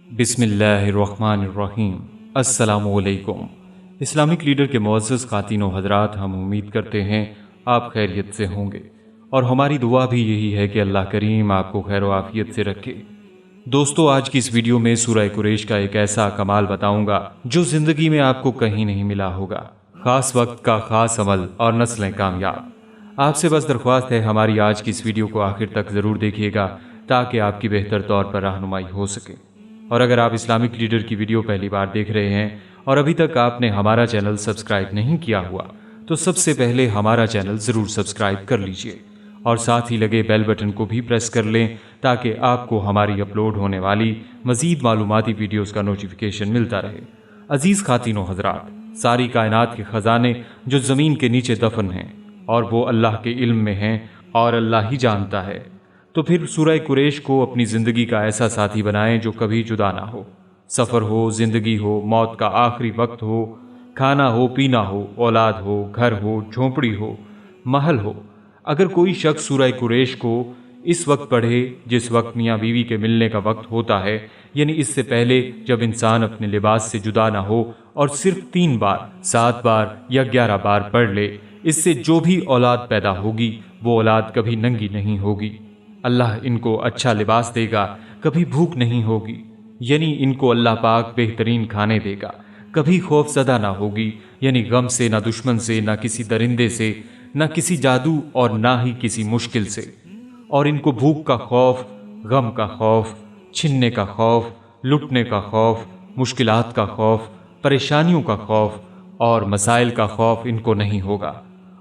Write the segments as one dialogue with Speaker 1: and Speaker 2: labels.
Speaker 1: बिस्मिल्लाहिर्रहमानिर्रहीम। अस्सलामुअलैकुम। Islamic leader के मुअज़्ज़ज़ ख़ातीन व हज़रात, हम उम्मीद करते हैं आप खैरियत से होंगे और हमारी दुआ भी यही है कि अल्लाह करीम आपको खैर व आफ़ियत से रखे। दोस्तों, आज की इस वीडियो में सूरह कुरैश का एक ऐसा कमाल बताऊंगा जो ज़िंदगी में आपको कहीं नहीं मिला होगा। ख़ास वक्त का ख़ास अमल और नस्लें कामयाब। आपसे बस दरख्वास्त है, हमारी आज की इस वीडियो को आखिर तक ज़रूर देखिएगा ताकि आपकी बेहतर तौर पर रहनुमाई हो सके। और अगर आप इस्लामिक लीडर की वीडियो पहली बार देख रहे हैं और अभी तक आपने हमारा चैनल सब्सक्राइब नहीं किया हुआ, तो सबसे पहले हमारा चैनल ज़रूर सब्सक्राइब कर लीजिए और साथ ही लगे बेल बटन को भी प्रेस कर लें ताकि आपको हमारी अपलोड होने वाली मज़ीद मालूमाती वीडियोज़ का नोटिफिकेशन मिलता रहे। अजीज़ ख़ातीनो हज़रात, सारी कायनात के ख़जाने जो ज़मीन के नीचे दफन हैं और वो अल्लाह के इल्म में हैं और अल्लाह ही जानता है, तो फिर सूरह कुरैश को अपनी ज़िंदगी का ऐसा साथी बनाएं जो कभी जुदा ना हो। सफ़र हो, ज़िंदगी हो, मौत का आखिरी वक्त हो, खाना हो, पीना हो, औलाद हो, घर हो, झोंपड़ी हो, महल हो। अगर कोई शख्स सूरह कुरैश को इस वक्त पढ़े जिस वक्त मियाँ बीवी के मिलने का वक्त होता है, यानी इससे पहले जब इंसान अपने लिबास से जुदा ना हो, और सिर्फ 3 बार, 7 बार या 11 बार पढ़ ले, इससे जो भी औलाद पैदा होगी वो औलाद कभी नंगी नहीं होगी। अल्लाह इनको अच्छा लिबास देगा, कभी भूख नहीं होगी, यानी इनको अल्लाह पाक बेहतरीन खाने देगा, कभी खौफज़दा ना होगी, यानी गम से, ना दुश्मन से, ना किसी दरिंदे से, ना किसी जादू और ना ही किसी मुश्किल से। और इनको भूख का खौफ, गम का खौफ, छिनने का खौफ, लुटने का खौफ, मुश्किलात का खौफ, परेशानियों का खौफ और मसाइल का खौफ इनको नहीं होगा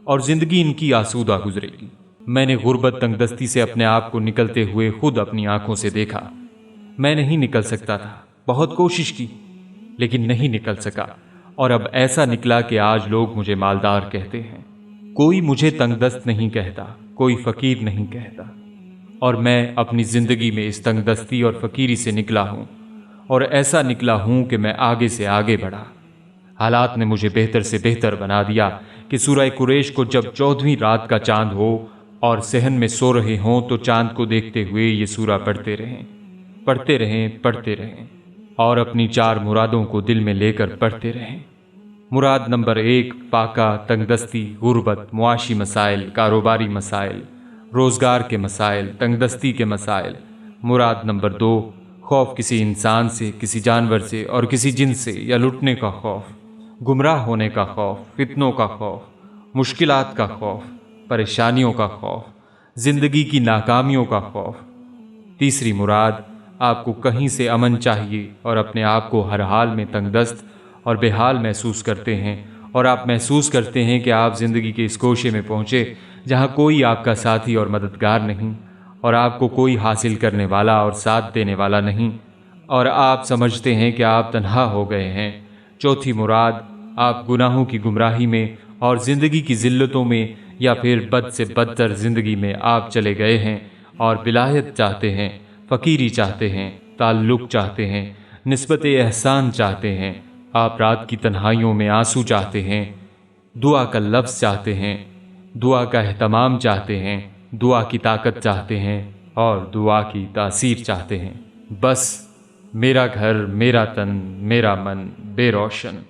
Speaker 1: और ज़िंदगी इनकी आसूदा गुजरेगी। मैंने गुर्बत तंगदस्ती से अपने आप को निकलते हुए खुद अपनी आंखों से देखा। मैं नहीं निकल सकता था, बहुत कोशिश की लेकिन नहीं निकल सका, और अब ऐसा निकला कि आज लोग मुझे मालदार कहते हैं। कोई मुझे तंगदस्त नहीं कहता, कोई फ़कीर नहीं कहता, और मैं अपनी ज़िंदगी में इस तंगदस्ती और फ़कीरी से निकला हूँ, और ऐसा निकला हूँ कि मैं आगे से आगे बढ़ा। हालात ने मुझे बेहतर से बेहतर बना दिया कि सूरह कुरैश को जब 14वीं रात का चांद हो और सहन में सो रहे हों तो चांद को देखते हुए ये सूरा पढ़ते रहें और अपनी 4 मुरादों को दिल में लेकर पढ़ते रहें। मुराद नंबर 1, पाका, तंगदस्ती, गुर्बत, मुआशी मसाइल, कारोबारी मसाइल, रोज़गार के मसाइल, तंगदस्ती के मसाइल। मुराद नंबर 2, खौफ किसी इंसान से, किसी जानवर से और किसी जिन से या लुटने का खौफ, गुमराह होने का खौफ, फितनों का खौफ, मुश्किलात का खौफ, परेशानियों का खौफ, ज़िंदगी की नाकामियों का खौफ। तीसरी मुराद, आपको कहीं से अमन चाहिए और अपने आप को हर हाल में तंगदस्त और बेहाल महसूस करते हैं और आप महसूस करते हैं कि आप ज़िंदगी के इस कोशे में पहुँचे जहाँ कोई आपका साथी और मददगार नहीं और आपको कोई हासिल करने वाला और साथ देने वाला नहीं और आप समझते हैं कि आप तन्हा हो गए हैं। चौथी मुराद, आप गुनाहों की गुमराही में और ज़िंदगी की ज़िल्लतों में या फिर बद से बदतर ज़िंदगी में आप चले गए हैं और विलायत चाहते हैं, फ़कीरी चाहते हैं, ताल्लुक़ चाहते हैं, निस्बत एहसान चाहते हैं, आप रात की तन्हाइयों में आंसू चाहते हैं, दुआ का लफ्ज़ चाहते हैं, दुआ का एहतमाम चाहते हैं, दुआ की ताकत चाहते हैं और दुआ की तासीर चाहते हैं। बस मेरा घर, मेरा तन, मेरा मन बेरोशन।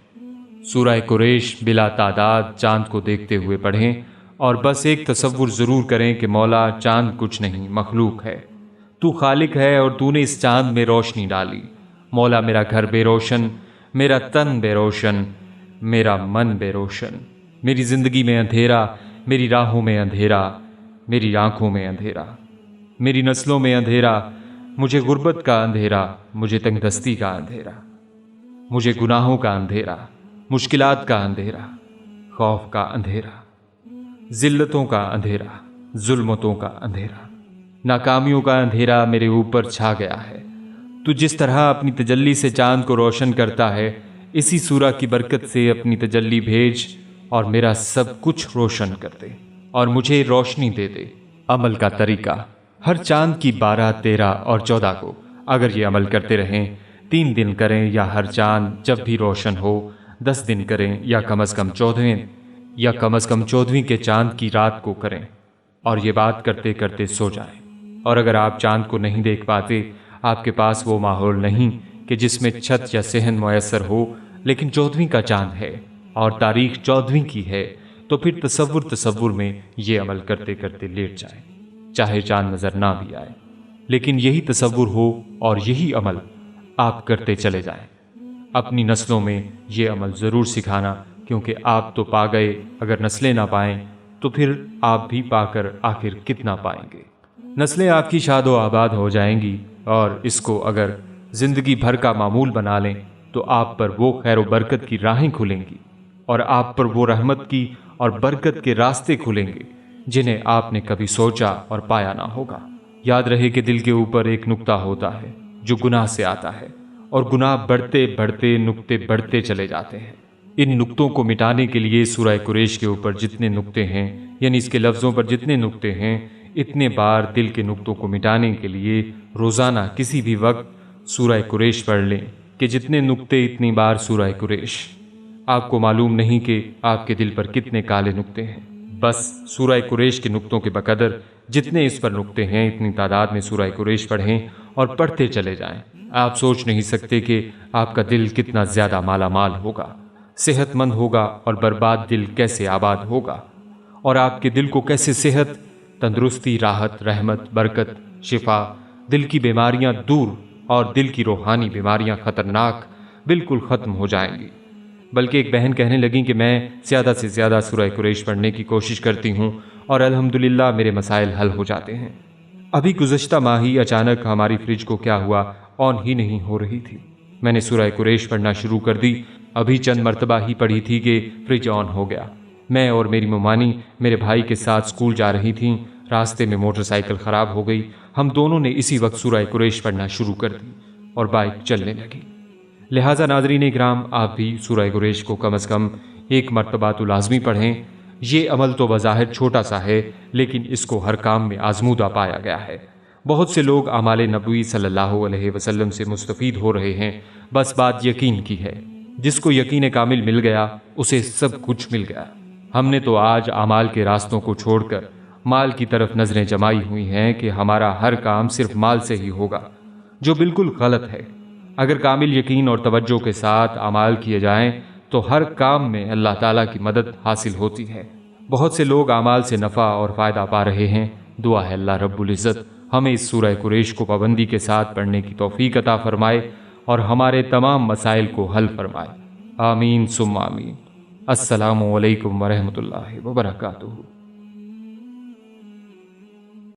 Speaker 1: सूरह कुरैश बिला तादाद चांद को देखते हुए पढ़ें और बस एक तसव्वुर ज़रूर करें कि मौला, चांद कुछ नहीं, मखलूक है। तू खालिक है और तूने इस चांद में रोशनी डाली। मौला, मेरा घर बेरोशन, मेरा तन बेरोशन, मेरा मन बेरोशन, मेरी ज़िंदगी में अंधेरा, मेरी राहों में अंधेरा, मेरी आँखों में अंधेरा, मेरी नस्लों में अंधेरा, मुझे गुर्बत का अंधेरा, मुझे तंगदस्ती का अंधेरा, मुझे गुनाहों का अंधेरा, मुश्किलात का अंधेरा, खौफ का अंधेरा, ज़िल्लतों का अंधेरा, जुल्मतों का अंधेरा, नाकामियों का अंधेरा मेरे ऊपर छा गया है। तू जिस तरह अपनी तजल्ली से चांद को रोशन करता है, इसी सूरह की बरकत से अपनी तजल्ली भेज और मेरा सब कुछ रोशन कर दे और मुझे रोशनी दे दे। अमल का तरीका, हर चांद की 12, 13 और 14 को अगर ये अमल करते रहें, 3 दिन करें या हर चांद जब भी रोशन हो 10 दिन करें या कम अज़ कम 14वें یا कम से कम 14वीं के चांद की रात को करें और ये बात करते करते सो जाएं। और अगर आप चांद को नहीं देख पाते, आपके पास वो माहौल नहीं कि जिसमें छत या सहन मुयस्सर हो, लेकिन 14वीं का चांद है और तारीख 14वीं की है, तो फिर तसव्वुर में ये अमल करते करते लेट जाएं, चाहे चांद नजर ना भी आए, लेकिन यही तसव्वुर हो और यही अमल आप करते चले जाएं। अपनी नस्लों में ये अमल ज़रूर सिखाना, क्योंकि आप तो पा गए, अगर नस्लें ना पाएं तो फिर आप भी पाकर आखिर कितना पाएंगे। नस्लें आपकी शादो आबाद हो जाएंगी, और इसको अगर ज़िंदगी भर का मामूल बना लें तो आप पर वो खैर व बरकत की राहें खुलेंगी और आप पर वो रहमत की और बरकत के रास्ते खुलेंगे जिन्हें आपने कभी सोचा और पाया ना होगा। याद रहे कि दिल के ऊपर एक नुक्ता होता है जो गुनाह से आता है, और गुनाह बढ़ते बढ़ते नुक्ते बढ़ते चले जाते हैं। इन नुक्तों को मिटाने के लिए सूरह कुरैश के ऊपर जितने नुक्ते हैं, यानी इसके लफ्ज़ों पर जितने नुक्ते हैं, इतने बार दिल के नुक्तों को मिटाने के लिए रोज़ाना किसी भी वक्त सूरह कुरैश पढ़ लें कि जितने नुक्ते इतनी बार सूरह कुरैश। आपको मालूम नहीं कि आपके दिल पर कितने काले नुक्ते हैं। बस सूरह कुरैश के नुक्तों के बकदर जितने इस पर नुक्ते हैं, इतनी तादाद में सूरह कुरैश पढ़ें और पढ़ते चले जाएं। आप सोच नहीं सकते कि आपका दिल कितना ज़्यादा माला माल होगा, सेहतमंद होगा, और बर्बाद दिल कैसे आबाद होगा, और आपके दिल को कैसे सेहत, तंदुरुस्ती, राहत, रहमत, बरकत, शिफा, दिल की बीमारियां दूर और दिल की रूहानी बीमारियां खतरनाक बिल्कुल ख़त्म हो जाएंगी। बल्कि एक बहन कहने लगी कि मैं ज़्यादा से ज़्यादा सूरह कुरैश पढ़ने की कोशिश करती हूँ और अल्हम्दुलिल्लाह मेरे मसाइल हल हो जाते हैं। अभी गुज़श्ता माह ही अचानक हमारी फ्रिज को क्या हुआ, ऑन ही नहीं हो रही थी। मैंने सूरह कुरैश पढ़ना शुरू कर दी। अभी चंद मरतबा ही पढ़ी थी कि फ्रिज ऑन हो गया। मैं और मेरी ममानी मेरे भाई के साथ स्कूल जा रही थीं। रास्ते में मोटरसाइकिल ख़राब हो गई। हम दोनों ने इसी वक्त सूरह कुरैश पढ़ना शुरू कर दी और बाइक चलने लगी। लिहाजा नाज़रीन इकराम, आप भी सूरह कुरैश को कम से कम एक मरतबा तो लाजमी पढ़ें। ये अमल तो बज़ाहिर छोटा सा है, लेकिन इसको हर काम में आजमूदा पाया गया है। बहुत से लोग आमाल नबवी सल्लल्लाहु अलैहि वसल्लम से मुस्तफ़ीद हो रहे हैं। बस बात यकीन की है। जिसको यकीन कामिल मिल गया उसे सब कुछ मिल गया। हमने तो आज आमाल के रास्तों को छोड़कर माल की तरफ नजरें जमाई हुई हैं कि हमारा हर काम सिर्फ माल से ही होगा, जो बिल्कुल गलत है। अगर कामिल यकीन और तवज्जो के साथ आमाल किए जाएं तो हर काम में अल्लाह ताला की मदद हासिल होती है। बहुत से लोग आमाल से नफ़ा और फ़ायदा पा रहे हैं। दुआ है अल्लाह रब्बुल इज़्ज़त हमें इस सूरह कुरैश को पाबंदी के साथ पढ़ने की तौफीक अता फरमाए और हमारे तमाम मसाइल को हल फरमाए। आमीन सुम्मा आमीन। अस्सलामु अलैकुम वरहमतुल्लाहि वबरकातुहू।